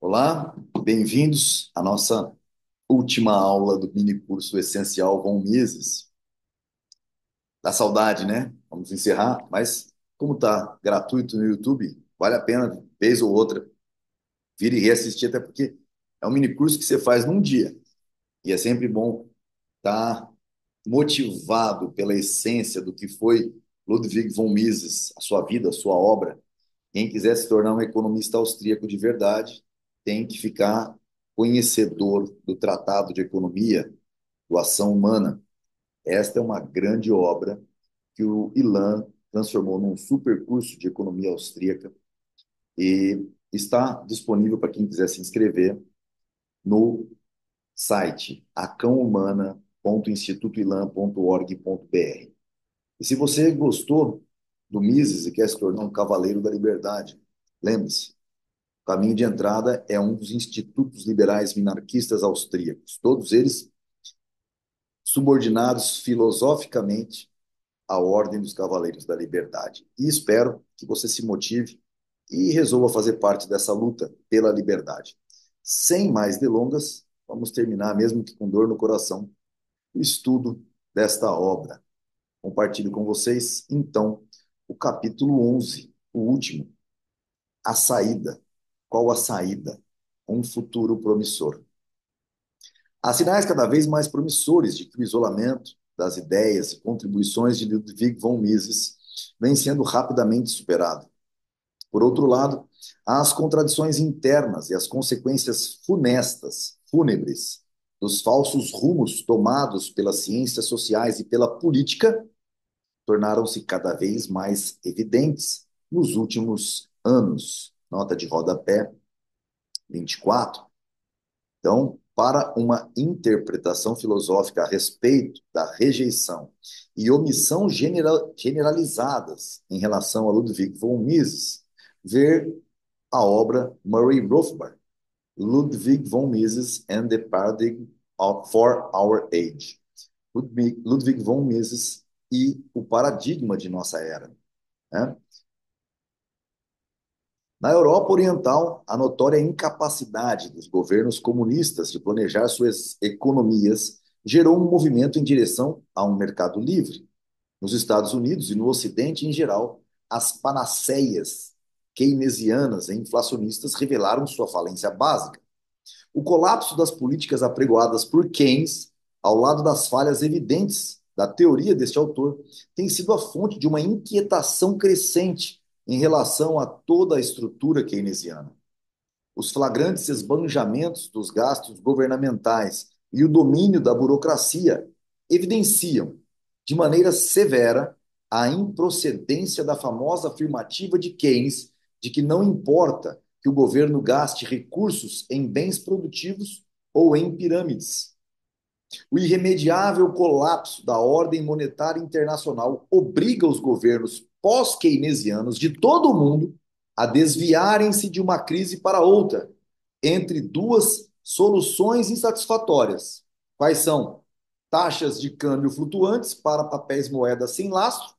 Olá, bem-vindos à nossa última aula do mini curso Essencial von Mises. Dá saudade, né? Vamos encerrar, mas como tá gratuito no YouTube, vale a pena, vez ou outra, vir e reassistir, até porque é um mini curso que você faz num dia. E é sempre bom estar motivado pela essência do que foi Ludwig von Mises, a sua vida, a sua obra. Quem quiser se tornar um economista austríaco de verdade tem que ficar conhecedor do Tratado de Economia, do Ação Humana. Esta é uma grande obra que o Ilan transformou num super curso de economia austríaca e está disponível para quem quiser se inscrever no site acãohumana.institutoilan.org.br. E se você gostou do Mises e quer se tornar um cavaleiro da liberdade, lembre-se, o caminho de entrada é um dos institutos liberais minarquistas austríacos, todos eles subordinados filosoficamente à Ordem dos Cavaleiros da Liberdade. E espero que você se motive e resolva fazer parte dessa luta pela liberdade. Sem mais delongas, vamos terminar, mesmo que com dor no coração, o estudo desta obra. Compartilho com vocês, então, o capítulo 11, o último, a saída. Qual a saída? Um futuro promissor. Há sinais cada vez mais promissores de que o isolamento das ideias e contribuições de Ludwig von Mises vem sendo rapidamente superado. Por outro lado, há as contradições internas e as consequências funestas, fúnebres, dos falsos rumos tomados pelas ciências sociais e pela política tornaram-se cada vez mais evidentes nos últimos anos. Nota de rodapé 24. Então, para uma interpretação filosófica a respeito da rejeição e omissão generalizadas em relação a Ludwig von Mises, ver a obra Murray Rothbard, Ludwig von Mises and the Paradigm for Our Age. Ludwig von Mises e o paradigma de nossa era. Né? Na Europa Oriental, a notória incapacidade dos governos comunistas de planejar suas economias gerou um movimento em direção a um mercado livre. Nos Estados Unidos e no Ocidente em geral, as panaceias keynesianas e inflacionistas revelaram sua falência básica. O colapso das políticas apregoadas por Keynes, ao lado das falhas evidentes da teoria deste autor, tem sido a fonte de uma inquietação crescente em relação a toda a estrutura keynesiana. Os flagrantes esbanjamentos dos gastos governamentais e o domínio da burocracia evidenciam, de maneira severa, a improcedência da famosa afirmativa de Keynes de que não importa que o governo gaste recursos em bens produtivos ou em pirâmides. O irremediável colapso da ordem monetária internacional obriga os governos pós-keynesianos de todo o mundo a desviarem-se de uma crise para outra, entre duas soluções insatisfatórias. Quais são? Taxas de câmbio flutuantes para papéis moedas sem lastro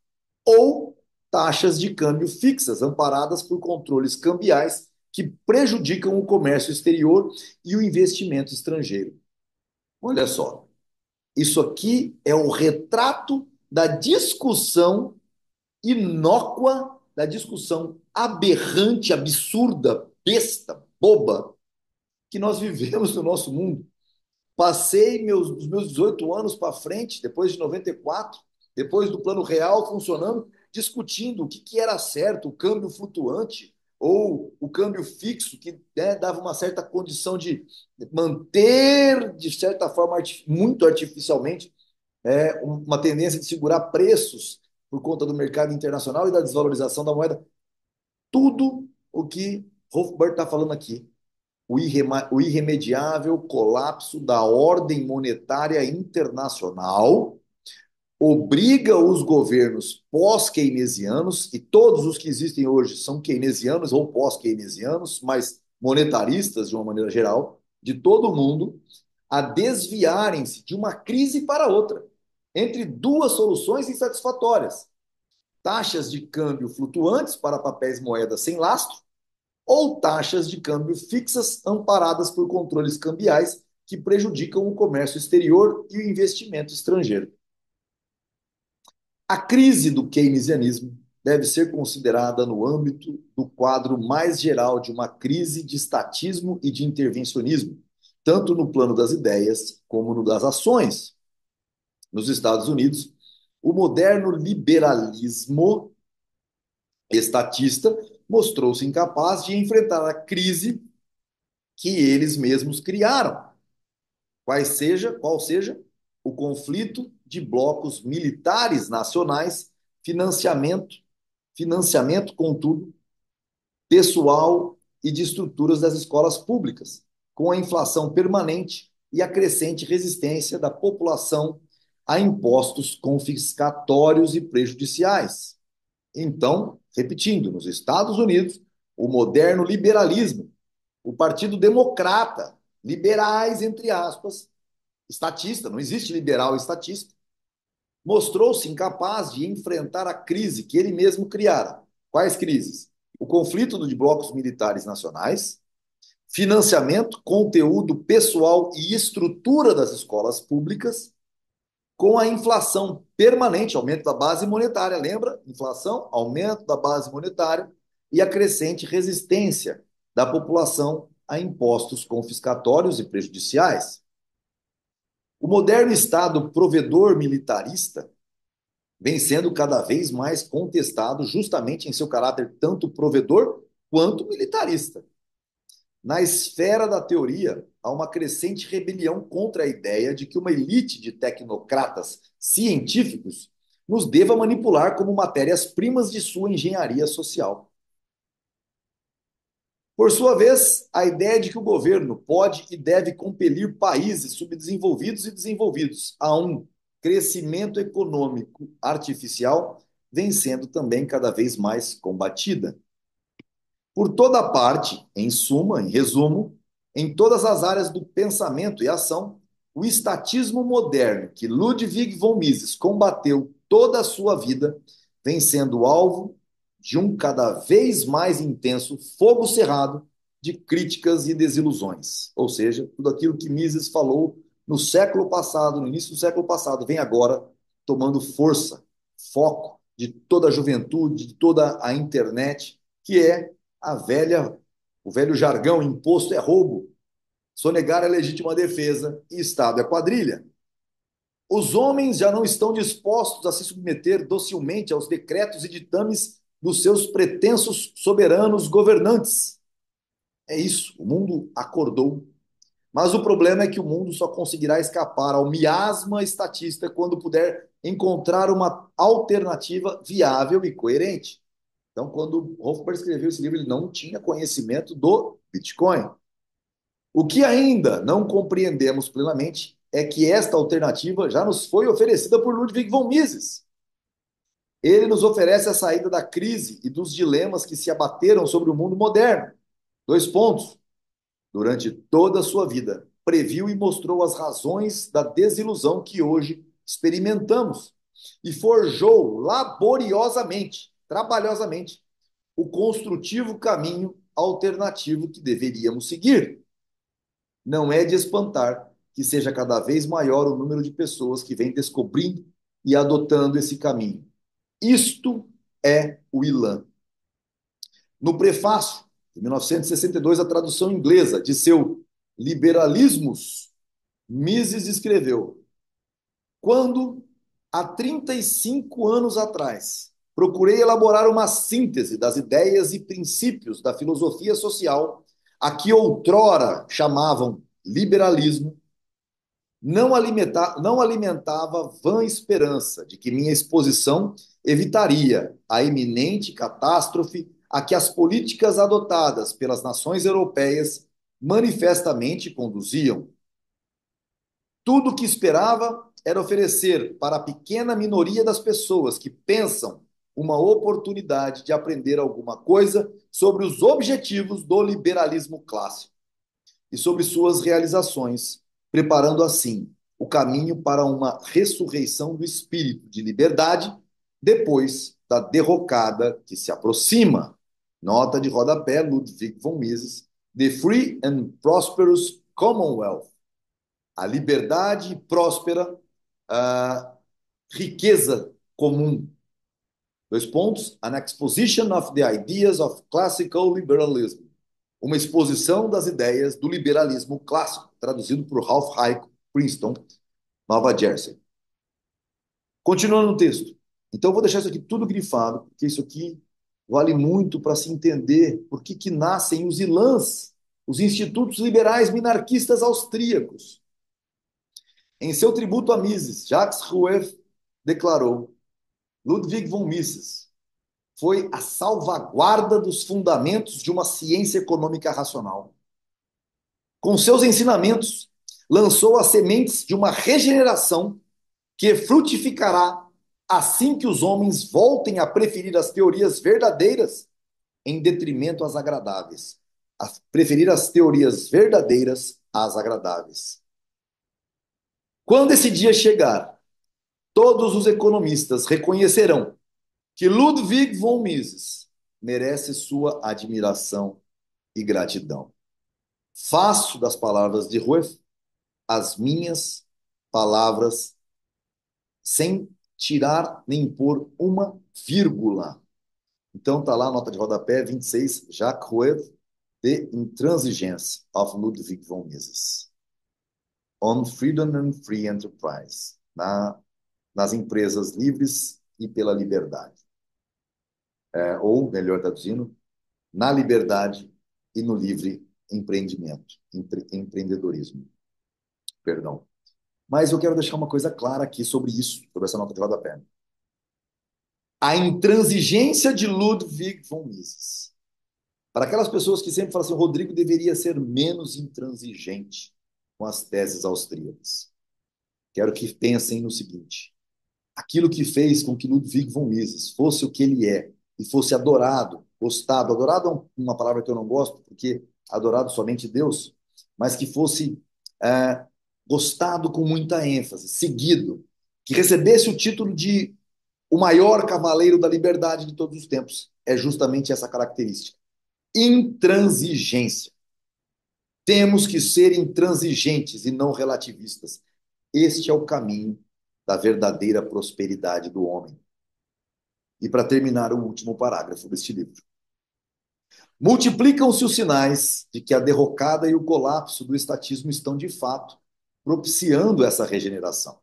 ou taxas de câmbio fixas, amparadas por controles cambiais que prejudicam o comércio exterior e o investimento estrangeiro. Olha só, isso aqui é o retrato da discussão inócua, da discussão aberrante, absurda, besta, boba, que nós vivemos no nosso mundo. Passei os meus 18 anos para frente, depois de 94, depois do Plano Real funcionando, discutindo o que era certo, o câmbio flutuante ou o câmbio fixo, que né, dava uma certa condição de manter, de certa forma, muito artificialmente, uma tendência de segurar preços por conta do mercado internacional e da desvalorização da moeda. Tudo o que Rothbard está falando aqui. O irremediável colapso da ordem monetária internacional obriga os governos pós-keynesianos, e todos os que existem hoje são keynesianos ou pós-keynesianos, mas monetaristas de uma maneira geral, de todo o mundo, a desviarem-se de uma crise para outra, entre duas soluções insatisfatórias: taxas de câmbio flutuantes para papéis moedas sem lastro ou taxas de câmbio fixas amparadas por controles cambiais que prejudicam o comércio exterior e o investimento estrangeiro. A crise do keynesianismo deve ser considerada no âmbito do quadro mais geral de uma crise de estatismo e de intervencionismo, tanto no plano das ideias como no das ações. Nos Estados Unidos, o moderno liberalismo estatista mostrou-se incapaz de enfrentar a crise que eles mesmos criaram, qual seja o conflito de blocos militares nacionais, financiamento, contudo, pessoal e de estruturas das escolas públicas, com a inflação permanente e a crescente resistência da população a impostos confiscatórios e prejudiciais. Então, repetindo, nos Estados Unidos, o moderno liberalismo, o Partido Democrata, liberais, entre aspas, estatista, não existe liberal e estatista, mostrou-se incapaz de enfrentar a crise que ele mesmo criara. Quais crises? O conflito de blocos militares nacionais, financiamento, conteúdo pessoal e estrutura das escolas públicas, com a inflação permanente, aumento da base monetária, lembra? Inflação, aumento da base monetária e a crescente resistência da população a impostos confiscatórios e prejudiciais. O moderno Estado provedor militarista vem sendo cada vez mais contestado justamente em seu caráter tanto provedor quanto militarista. Na esfera da teoria, há uma crescente rebelião contra a ideia de que uma elite de tecnocratas científicos nos deva manipular como matérias-primas de sua engenharia social. Por sua vez, a ideia de que o governo pode e deve compelir países subdesenvolvidos e desenvolvidos a um crescimento econômico artificial vem sendo também cada vez mais combatida. Por toda parte, em suma, em resumo, em todas as áreas do pensamento e ação, o estatismo moderno que Ludwig von Mises combateu toda a sua vida vem sendo alvo de um cada vez mais intenso fogo cerrado de críticas e desilusões. Ou seja, tudo aquilo que Mises falou no século passado, no início do século passado, vem agora tomando força, foco de toda a juventude, de toda a internet, que é o velho jargão: imposto é roubo, sonegar é legítima defesa e Estado é quadrilha. Os homens já não estão dispostos a se submeter docilmente aos decretos e ditames dos seus pretensos soberanos governantes. É isso, o mundo acordou. Mas o problema é que o mundo só conseguirá escapar ao miasma estatista quando puder encontrar uma alternativa viável e coerente. Então, quando Hofbauer escreveu esse livro, ele não tinha conhecimento do Bitcoin. O que ainda não compreendemos plenamente é que esta alternativa já nos foi oferecida por Ludwig von Mises. Ele nos oferece a saída da crise e dos dilemas que se abateram sobre o mundo moderno. Dois pontos. Durante toda a sua vida, previu e mostrou as razões da desilusão que hoje experimentamos e forjou laboriosamente, trabalhosamente, o construtivo caminho alternativo que deveríamos seguir. Não é de espantar que seja cada vez maior o número de pessoas que vêm descobrindo e adotando esse caminho. Isto é o Ilan. No prefácio, de 1962, a tradução inglesa de seu Liberalismus, Mises escreveu: quando, há 35 anos atrás, procurei elaborar uma síntese das ideias e princípios da filosofia social, a que outrora chamavam liberalismo, não alimentava vã esperança de que minha exposição evitaria a iminente catástrofe a que as políticas adotadas pelas nações europeias manifestamente conduziam. Tudo o que esperava era oferecer para a pequena minoria das pessoas que pensam uma oportunidade de aprender alguma coisa sobre os objetivos do liberalismo clássico e sobre suas realizações, preparando assim o caminho para uma ressurreição do espírito de liberdade depois da derrocada que se aproxima. Nota de rodapé, Ludwig von Mises, The Free and Prosperous Commonwealth, a liberdade próspera, a riqueza comum. Dois pontos, an exposition of the ideas of classical liberalism, uma exposição das ideias do liberalismo clássico, traduzido por Ralph Hayek, Princeton, Nova Jersey. Continuando no texto. Então, eu vou deixar isso aqui tudo grifado, porque isso aqui vale muito para se entender por que nascem os ILANs, os Institutos Liberais Minarquistas Austríacos. Em seu tributo a Mises, Jacques Rueff declarou: Ludwig von Mises foi a salvaguarda dos fundamentos de uma ciência econômica racional. Com seus ensinamentos, lançou as sementes de uma regeneração que frutificará assim que os homens voltem a preferir as teorias verdadeiras em detrimento às agradáveis. A preferir as teorias verdadeiras às agradáveis. Quando esse dia chegar, todos os economistas reconhecerão que Ludwig von Mises merece sua admiração e gratidão. Faço das palavras de Rueff as minhas palavras sem tirar nem pôr uma vírgula. Então tá lá a nota de rodapé 26, Jacques Rueff, The Intransigence of Ludwig von Mises. On Freedom and Free Enterprise, nas empresas livres e pela liberdade. Ou, melhor traduzindo, na liberdade e no livre empreendimento, empreendedorismo. Perdão. Mas eu quero deixar uma coisa clara aqui sobre isso, sobre essa nota de rodapé. A intransigência de Ludwig von Mises. Para aquelas pessoas que sempre falam assim, o Rodrigo deveria ser menos intransigente com as teses austríacas. Quero que pensem no seguinte: aquilo que fez com que Ludwig von Mises fosse o que ele é e fosse adorado, gostado, adorado é uma palavra que eu não gosto, porque adorado somente Deus, mas que fosse é, gostado com muita ênfase, seguido, que recebesse o título de o maior cavaleiro da liberdade de todos os tempos. É justamente essa característica. Intransigência. Temos que ser intransigentes e não relativistas. Este é o caminho da verdadeira prosperidade do homem. E para terminar o último parágrafo deste livro. Multiplicam-se os sinais de que a derrocada e o colapso do estatismo estão, de fato, propiciando essa regeneração.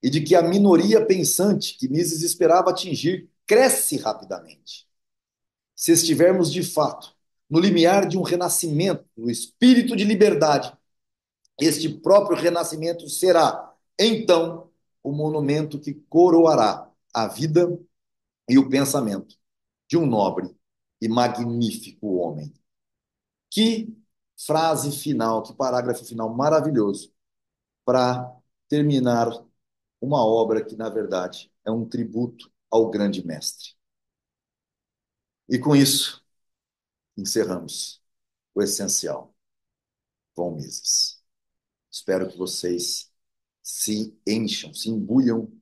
E de que a minoria pensante que Mises esperava atingir cresce rapidamente. Se estivermos, de fato, no limiar de um renascimento do espírito de liberdade, este próprio renascimento será, então, o monumento que coroará a vida e o pensamento de um nobre e magnífico homem. Que frase final, que parágrafo final maravilhoso para terminar uma obra que, na verdade, é um tributo ao grande mestre. E com isso, encerramos o essencial. Von Mises. Espero que vocês se encham, se imbuam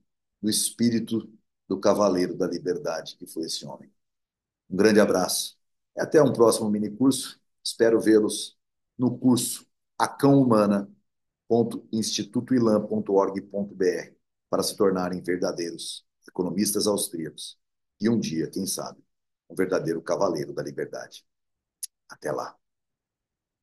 do espírito do cavaleiro da liberdade que foi esse homem. Um grande abraço. E até um próximo mini curso. Espero vê-los no curso acãohumana.institutoilan.org.br para se tornarem verdadeiros economistas austríacos. E um dia, quem sabe, um verdadeiro cavaleiro da liberdade. Até lá.